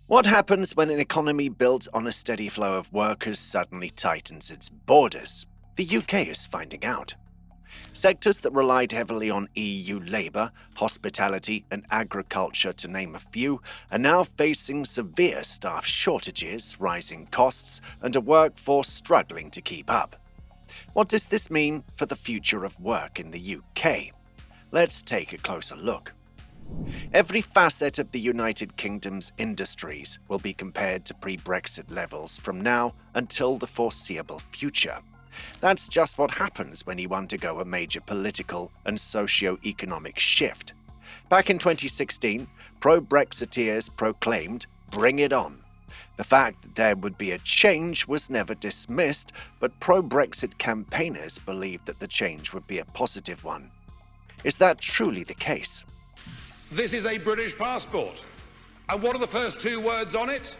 What happens when an economy built on a steady flow of workers suddenly tightens its borders? The UK is finding out. Sectors that relied heavily on EU labour, hospitality and agriculture, to name a few, are now facing severe staff shortages, rising costs and a workforce struggling to keep up. What does this mean for the future of work in the UK? Let's take a closer look. Every facet of the United Kingdom's industries will be compared to pre-Brexit levels from now until the foreseeable future. That's just what happens when you undergo a major political and socio-economic shift. Back in 2016, pro-Brexiteers proclaimed, "Bring it on." The fact that there would be a change was never dismissed, but pro-Brexit campaigners believed that the change would be a positive one. Is that truly the case? This is a British passport. And what are the first two words on it?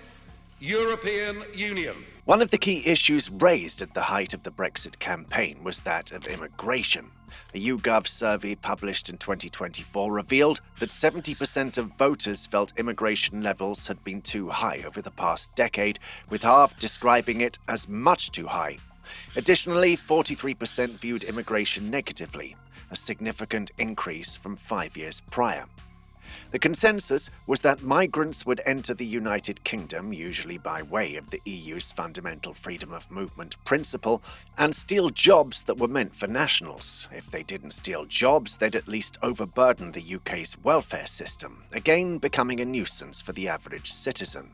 European Union. One of the key issues raised at the height of the Brexit campaign was that of immigration. A YouGov survey published in 2024 revealed that 70% of voters felt immigration levels had been too high over the past decade, with half describing it as much too high. Additionally, 43% viewed immigration negatively, a significant increase from 5 years prior. The consensus was that migrants would enter the United Kingdom, usually by way of the EU's fundamental freedom of movement principle, and steal jobs that were meant for nationals. If they didn't steal jobs, they'd at least overburden the UK's welfare system, again becoming a nuisance for the average citizen.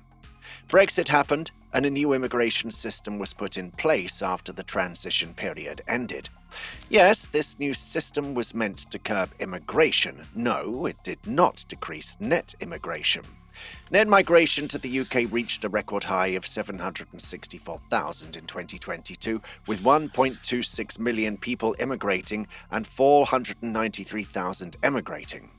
Brexit happened, and a new immigration system was put in place after the transition period ended. Yes, this new system was meant to curb immigration. No, it did not decrease net immigration. Net migration to the UK reached a record high of 764,000 in 2022, with 1.26 million people immigrating and 493,000 emigrating.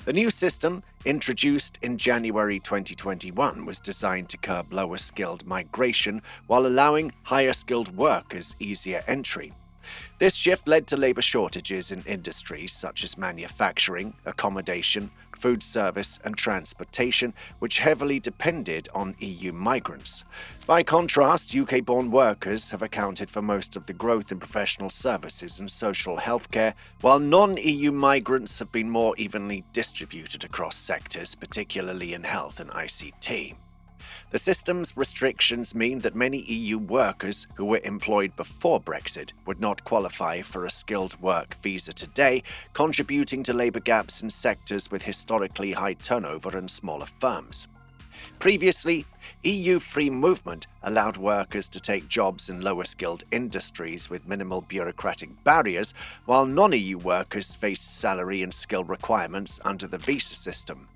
The new system, introduced in January 2021, was designed to curb lower-skilled migration while allowing higher-skilled workers easier entry. This shift led to labour shortages in industries such as manufacturing, accommodation, food service and transportation, which heavily depended on EU migrants. By contrast, UK-born workers have accounted for most of the growth in professional services and social healthcare, while non-EU migrants have been more evenly distributed across sectors, particularly in health and ICT. The system's restrictions mean that many EU workers who were employed before Brexit would not qualify for a skilled work visa today, contributing to labour gaps in sectors with historically high turnover and smaller firms. Previously, EU free movement allowed workers to take jobs in lower-skilled industries with minimal bureaucratic barriers, while non-EU workers faced salary and skill requirements under the visa system.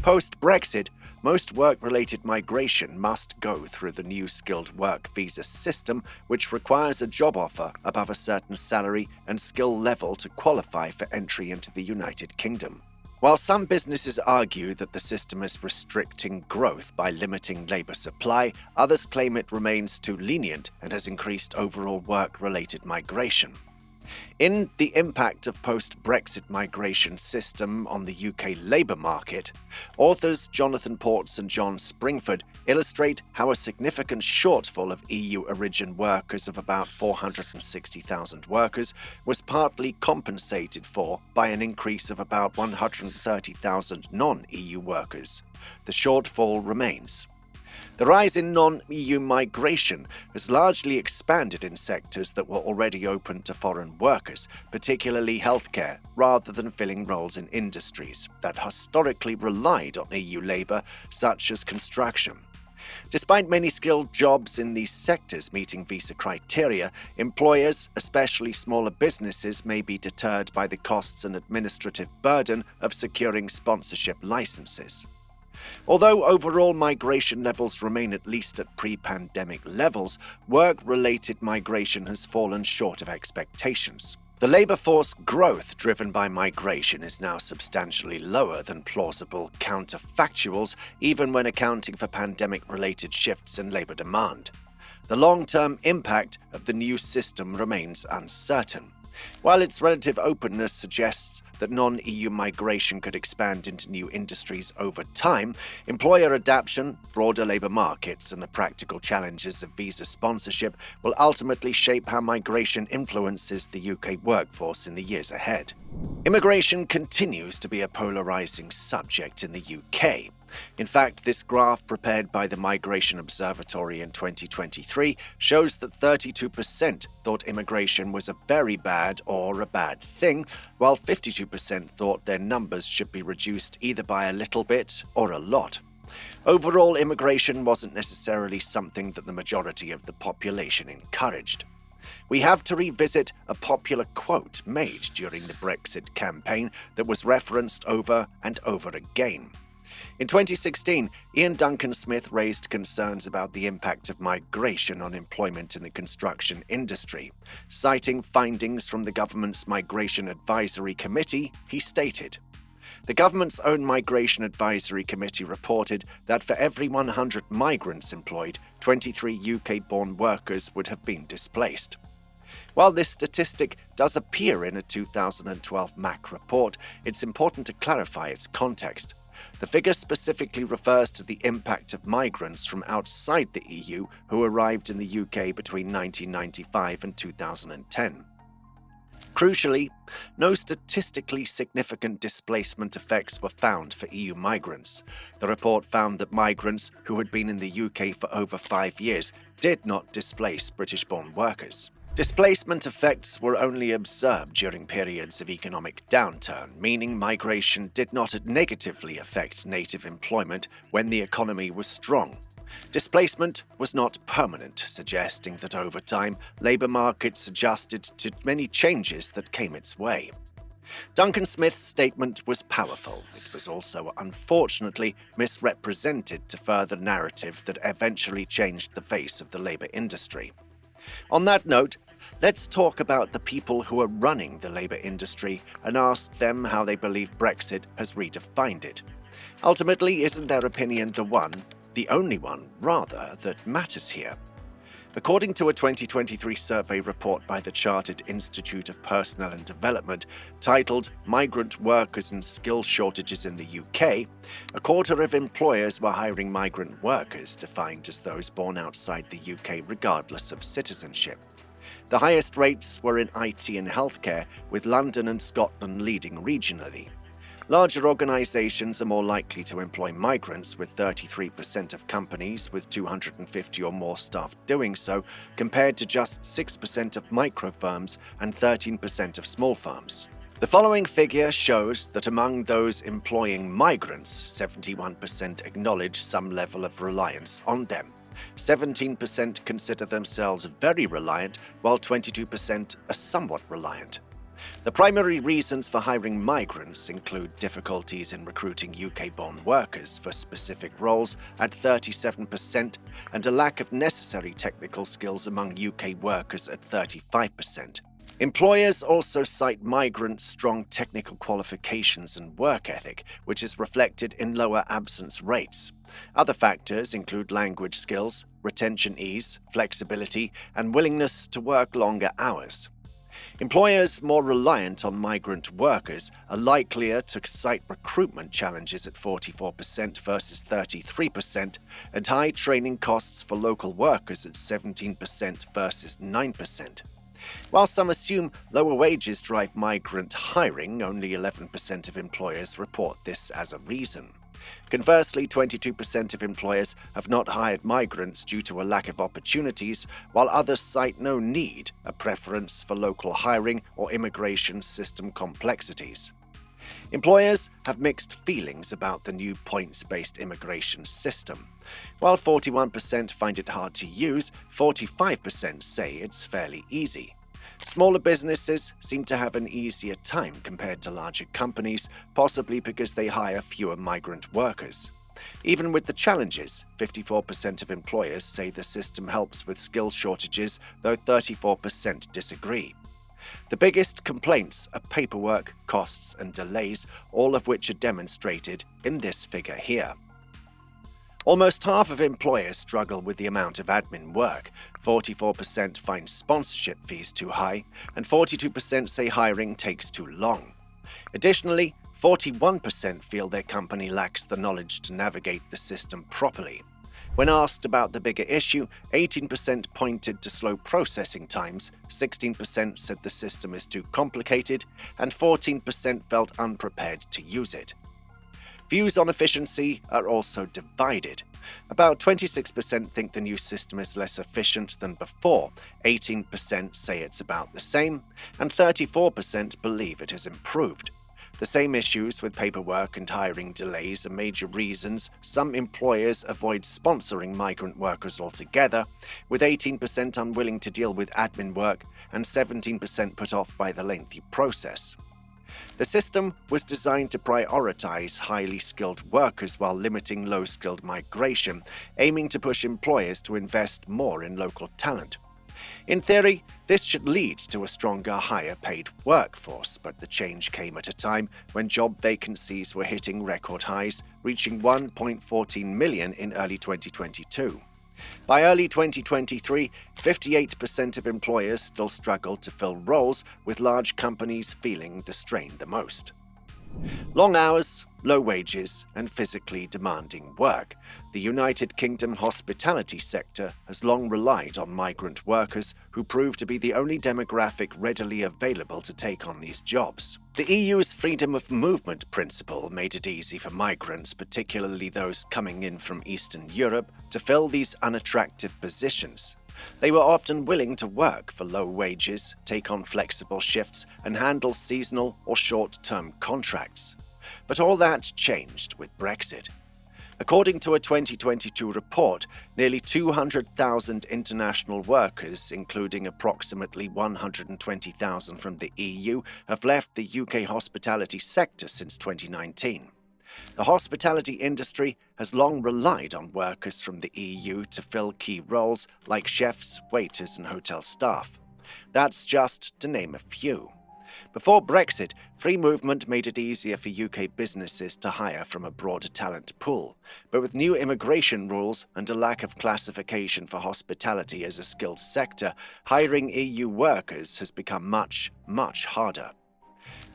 Post-Brexit, most work-related migration must go through the new skilled work visa system, which requires a job offer above a certain salary and skill level to qualify for entry into the United Kingdom. While some businesses argue that the system is restricting growth by limiting labour supply, others claim it remains too lenient and has increased overall work-related migration. In The Impact of Post-Brexit Migration System on the UK Labour Market, authors Jonathan Ports and John Springford illustrate how a significant shortfall of EU-origin workers of about 460,000 workers was partly compensated for by an increase of about 130,000 non-EU workers. The shortfall remains. The rise in non-EU migration has largely expanded in sectors that were already open to foreign workers, particularly healthcare, rather than filling roles in industries that historically relied on EU labour, such as construction. Despite many skilled jobs in these sectors meeting visa criteria, employers, especially smaller businesses, may be deterred by the costs and administrative burden of securing sponsorship licenses. Although overall migration levels remain at least at pre-pandemic levels, work-related migration has fallen short of expectations. The labour force growth driven by migration is now substantially lower than plausible counterfactuals, even when accounting for pandemic-related shifts in labour demand. The long-term impact of the new system remains uncertain. While its relative openness suggests that non-EU migration could expand into new industries over time, employer adaptation, broader labour markets, and the practical challenges of visa sponsorship will ultimately shape how migration influences the UK workforce in the years ahead. Immigration continues to be a polarising subject in the UK. In fact, this graph prepared by the Migration Observatory in 2023 shows that 32% thought immigration was a very bad or a bad thing, while 52% thought their numbers should be reduced either by a little bit or a lot. Overall, immigration wasn't necessarily something that the majority of the population encouraged. We have to revisit a popular quote made during the Brexit campaign that was referenced over and over again. In 2016, Ian Duncan Smith raised concerns about the impact of migration on employment in the construction industry. Citing findings from the government's Migration Advisory Committee, he stated, "The government's own Migration Advisory Committee reported that for every 100 migrants employed, 23 UK-born workers would have been displaced." While this statistic does appear in a 2012 MAC report, it's important to clarify its context. The figure specifically refers to the impact of migrants from outside the EU who arrived in the UK between 1995 and 2010. Crucially, no statistically significant displacement effects were found for EU migrants. The report found that migrants who had been in the UK for over 5 years did not displace British-born workers. Displacement effects were only observed during periods of economic downturn, meaning migration did not negatively affect native employment when the economy was strong. Displacement was not permanent, suggesting that over time, labour markets adjusted to many changes that came its way. Duncan Smith's statement was powerful. It was also, unfortunately, misrepresented to further narrative that eventually changed the face of the labour industry. On that note, let's talk about the people who are running the labour industry and ask them how they believe Brexit has redefined it. Ultimately, isn't their opinion the only one, rather, that matters here? According to a 2023 survey report by the Chartered Institute of Personnel and Development titled Migrant Workers and Skill Shortages in the UK, a quarter of employers were hiring migrant workers defined as those born outside the UK regardless of citizenship. The highest rates were in IT and healthcare, with London and Scotland leading regionally. Larger organisations are more likely to employ migrants, with 33% of companies with 250 or more staff doing so, compared to just 6% of micro firms and 13% of small firms. The following figure shows that among those employing migrants, 71% acknowledge some level of reliance on them. 17% consider themselves very reliant, while 22% are somewhat reliant. The primary reasons for hiring migrants include difficulties in recruiting UK-born workers for specific roles at 37% and a lack of necessary technical skills among UK workers at 35%. Employers also cite migrants' strong technical qualifications and work ethic, which is reflected in lower absence rates. Other factors include language skills, retention ease, flexibility, and willingness to work longer hours. Employers more reliant on migrant workers are likelier to cite recruitment challenges at 44% versus 33%, and high training costs for local workers at 17% versus 9%. While some assume lower wages drive migrant hiring, only 11% of employers report this as a reason. Conversely, 22% of employers have not hired migrants due to a lack of opportunities, while others cite no need, a preference for local hiring, or immigration system complexities. Employers have mixed feelings about the new points-based immigration system. While 41% find it hard to use, 45% say it's fairly easy. Smaller businesses seem to have an easier time compared to larger companies, possibly because they hire fewer migrant workers. Even with the challenges, 54% of employers say the system helps with skill shortages, though 34% disagree. The biggest complaints are paperwork, costs, and delays, all of which are demonstrated in this figure here. Almost half of employers struggle with the amount of admin work. 44% find sponsorship fees too high, and 42% say hiring takes too long. Additionally, 41% feel their company lacks the knowledge to navigate the system properly. When asked about the bigger issue, 18% pointed to slow processing times, 16% said the system is too complicated, and 14% felt unprepared to use it. Views on efficiency are also divided. About 26% think the new system is less efficient than before, 18% say it's about the same, and 34% believe it has improved. The same issues with paperwork and hiring delays are major reasons some employers avoid sponsoring migrant workers altogether, with 18% unwilling to deal with admin work and 17% put off by the lengthy process. The system was designed to prioritize highly skilled workers while limiting low-skilled migration, aiming to push employers to invest more in local talent. In theory, this should lead to a stronger, higher-paid workforce, but the change came at a time when job vacancies were hitting record highs, reaching 1.14 million in early 2022. By early 2023, 58% of employers still struggled to fill roles, with large companies feeling the strain the most. Long hours, low wages, and physically demanding work. The United Kingdom hospitality sector has long relied on migrant workers who prove to be the only demographic readily available to take on these jobs. The EU's freedom of movement principle made it easy for migrants, particularly those coming in from Eastern Europe, to fill these unattractive positions. They were often willing to work for low wages, take on flexible shifts, and handle seasonal or short-term contracts. But all that changed with Brexit. According to a 2022 report, nearly 200,000 international workers, including approximately 120,000 from the EU, have left the UK hospitality sector since 2019. The hospitality industry has long relied on workers from the EU to fill key roles like chefs, waiters, and hotel staff. That's just to name a few. Before Brexit, free movement made it easier for UK businesses to hire from a broader talent pool. But with new immigration rules and a lack of classification for hospitality as a skilled sector, hiring EU workers has become much, much harder.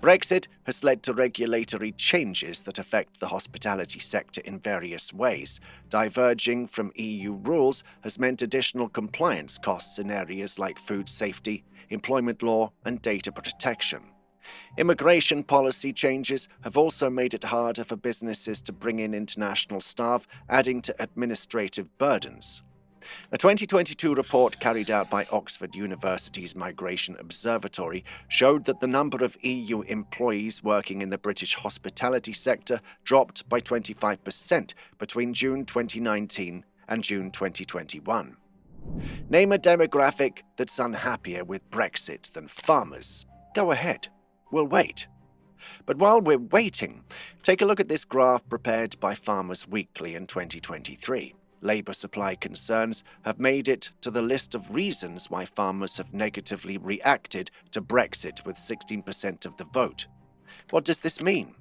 Brexit has led to regulatory changes that affect the hospitality sector in various ways. Diverging from EU rules has meant additional compliance costs in areas like food safety, employment law, and data protection. Immigration policy changes have also made it harder for businesses to bring in international staff, adding to administrative burdens. A 2022 report carried out by Oxford University's Migration Observatory showed that the number of EU employees working in the British hospitality sector dropped by 25% between June 2019 and June 2021. Name a demographic that's unhappier with Brexit than farmers. Go ahead. We'll wait. But while we're waiting, take a look at this graph prepared by Farmers Weekly in 2023. Labour supply concerns have made it to the list of reasons why farmers have negatively reacted to Brexit with 16% of the vote. What does this mean?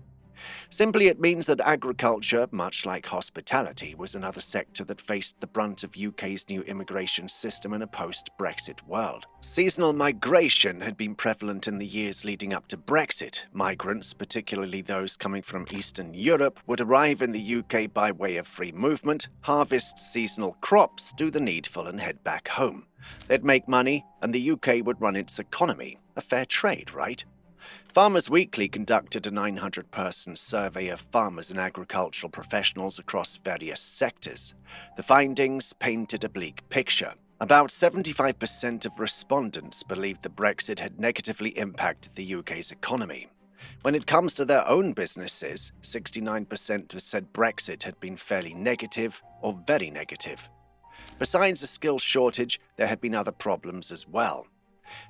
Simply, it means that agriculture, much like hospitality, was another sector that faced the brunt of UK's new immigration system in a post-Brexit world. Seasonal migration had been prevalent in the years leading up to Brexit. Migrants, particularly those coming from Eastern Europe, would arrive in the UK by way of free movement, harvest seasonal crops, do the needful, and head back home. They'd make money, and the UK would run its economy. A fair trade, right? Farmers Weekly conducted a 900-person survey of farmers and agricultural professionals across various sectors. The findings painted a bleak picture. About 75% of respondents believed that Brexit had negatively impacted the UK's economy. When it comes to their own businesses, 69% said Brexit had been fairly negative or very negative. Besides a skills shortage, there had been other problems as well.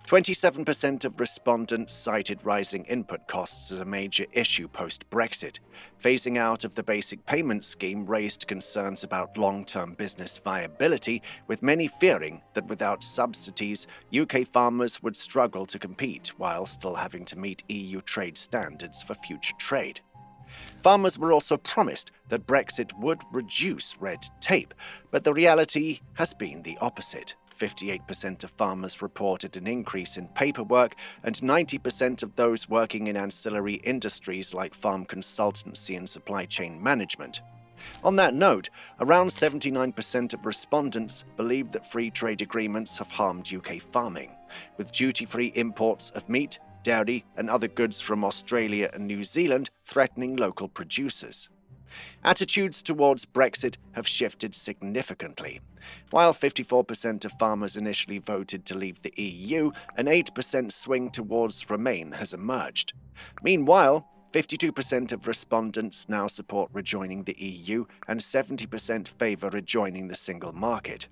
27% of respondents cited rising input costs as a major issue post-Brexit. Phasing out of the basic payment scheme raised concerns about long-term business viability, with many fearing that without subsidies, UK farmers would struggle to compete while still having to meet EU trade standards for future trade. Farmers were also promised that Brexit would reduce red tape, but the reality has been the opposite. 58% of farmers reported an increase in paperwork, and 90% of those working in ancillary industries like farm consultancy and supply chain management. On that note, around 79% of respondents believe that free trade agreements have harmed UK farming, with duty-free imports of meat, dairy, and other goods from Australia and New Zealand threatening local producers. Attitudes towards Brexit have shifted significantly. While 54% of farmers initially voted to leave the EU, an 8% swing towards Remain has emerged. Meanwhile, 52% of respondents now support rejoining the EU, and 70% favour rejoining the single market.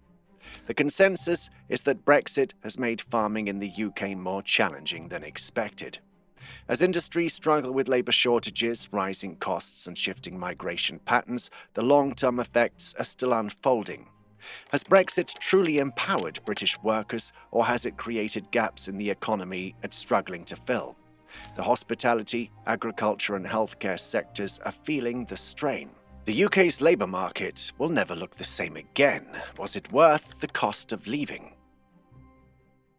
The consensus is that Brexit has made farming in the UK more challenging than expected. As industries struggle with labour shortages, rising costs, and shifting migration patterns, the long-term effects are still unfolding. Has Brexit truly empowered British workers, or has it created gaps in the economy it's struggling to fill? The hospitality, agriculture, and healthcare sectors are feeling the strain. The UK's labour market will never look the same again. Was it worth the cost of leaving?